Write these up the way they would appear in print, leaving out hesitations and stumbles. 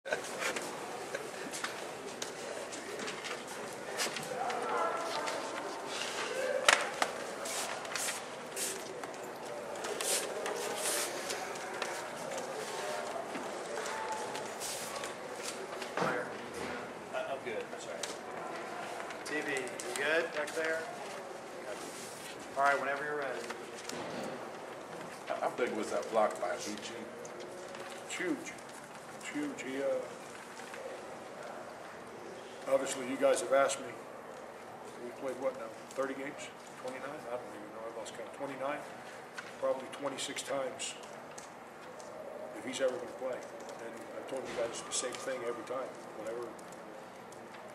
I'm good. Sorry. TV, you good back there? All right, whenever you're ready. How big was that block by BG? It's huge. It's huge. He, obviously, you guys have asked me. We played what now? 30 games? 29? I don't even know. I lost count. 29? Probably 26 times if he's ever going to play. And I told you guys the same thing every time. Whenever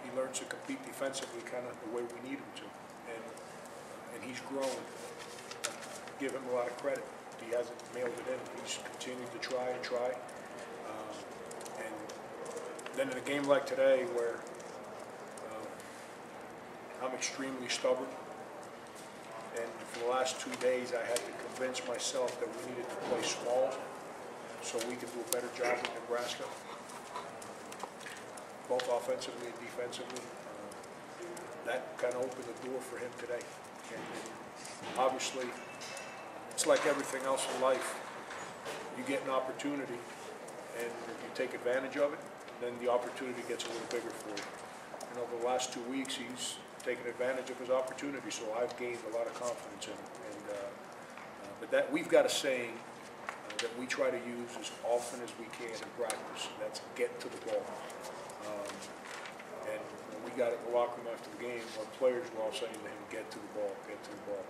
he learns to compete defensively, kind of the way we need him to, and he's grown. Give him a lot of credit. He hasn't mailed it in. He's continued to try and try. And then in a game like today, where I'm extremely stubborn, and for the last 2 days, I had to convince myself that we needed to play small so we could do a better job with Nebraska, both offensively and defensively. That kind of opened the door for him today. And obviously, it's like everything else in life. You get an opportunity, and if you take advantage of it, then the opportunity gets a little bigger for you. And over the last 2 weeks, he's taken advantage of his opportunity, so I've gained a lot of confidence in him. But that we've got a saying that we try to use as often as we can in practice. That's get to the ball. And when we got in the locker room after the game, our players were all saying to him, get to the ball, get to the ball.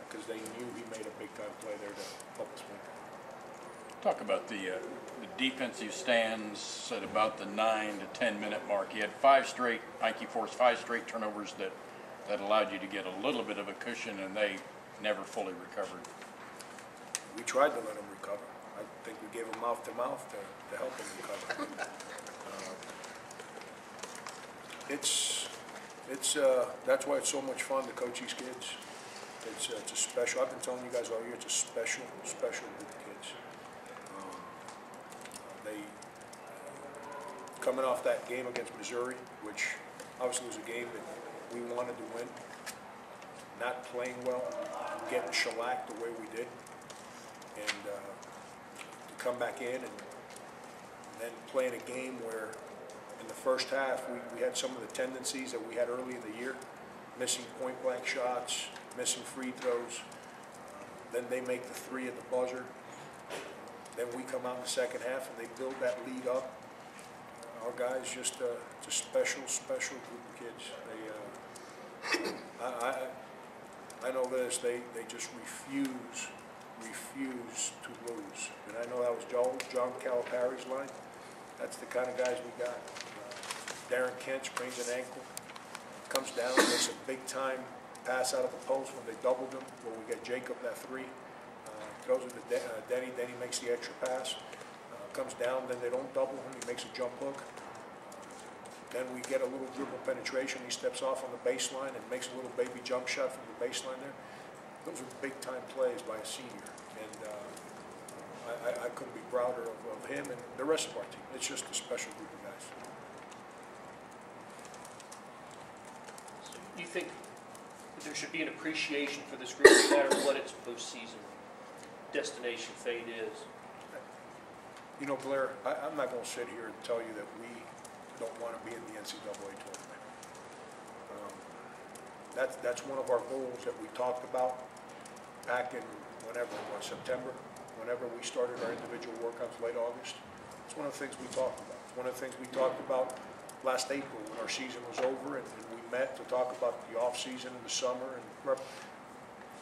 Because they knew he made a big-time play there to help us win. Talk about the defensive stands at about the 9 to 10 minute mark. You had Nike forced 5 straight turnovers that allowed you to get a little bit of a cushion, and they never fully recovered. We tried to let him recover. I think we gave him mouth-to-mouth to help him recover. That's why it's so much fun to coach these kids. It's a special, I've been telling you guys all year, it's a special group of kids. They, coming off that game against Missouri, which obviously was a game that we wanted to win, not playing well, getting shellacked the way we did, and to come back in and then playing a game where in the first half we had some of the tendencies that we had early in the year, missing point-blank shots, missing free throws. Then they make the 3 at the buzzer. Then we come out in the second half and they build that lead up. Our guys just, it's a special group of kids. I know this, they just refuse to lose. And I know that was John Calipari's line. That's the kind of guys we got. Darren Kent sprains an ankle, comes down, makes a big time pass out of the post when they doubled him, where we get Jacob that 3, throws it to Denny makes the extra pass, comes down, then they don't double him, he makes a jump hook. Then we get a little dribble penetration, he steps off on the baseline and makes a little baby jump shot from the baseline there. Those are big time plays by a senior, and I couldn't be prouder of him and the rest of our team. It's just a special group of guys. So you think there should be an appreciation for this group no matter what its postseason destination fate is? You know, Blair, I'm not going to sit here and tell you that we don't want to be in the NCAA tournament. That's one of our goals that we talked about back in whenever it was, September, whenever we started our individual workouts late August. It's one of the things we talked about. It's one of the things we talked about last April when our season was over, and we met to talk about the off season in the summer, and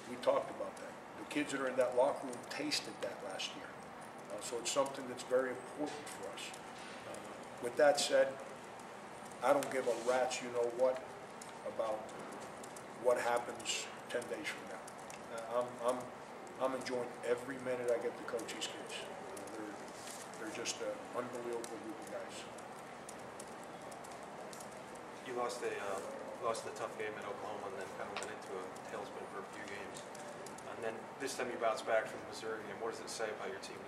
we talked about that. The kids that are in that locker room tasted that last year. So it's something that's very important for us. With that said, I don't give a rat's you know what about what happens 10 days from now. I'm enjoying every minute I get to coach these kids. They're just an unbelievable group of guys. You lost a tough game at Oklahoma and then kind of went into a tailspin for a few games. And then this time you bounced back from the Missouri game. What does it say about your team,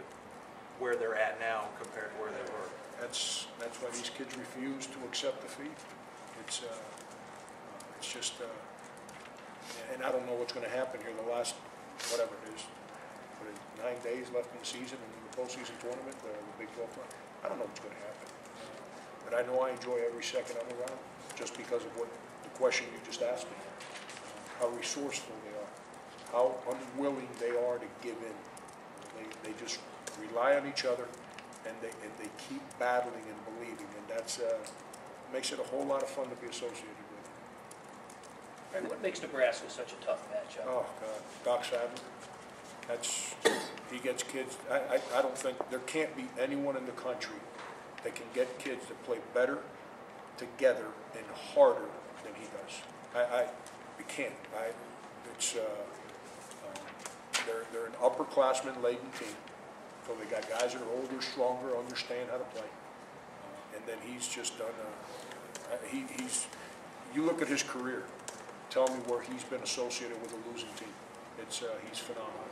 where they're at now compared to where they were? that's why these kids refuse to accept the fee. It's just, and I don't know what's gonna happen here the last, whatever it is, 9 days left in the season and in the postseason tournament, the Big 12 play. I don't know what's gonna happen. But I know I enjoy every second I'm around, just because of what, the question you just asked me. How resourceful they are, how unwilling they are to give in. They just rely on each other, and they keep battling and believing, and that's, makes it a whole lot of fun to be associated with. And what makes Nebraska such a tough matchup? Oh, God, Doc Sadler, he gets kids, I don't think, there can't be anyone in the country that can get kids to play better together and harder than he does. We can't. They're an upperclassman laden team, so they got guys that are older, stronger, understand how to play. And then he's just done. You look at his career. Tell me where he's been associated with a losing team. He's phenomenal.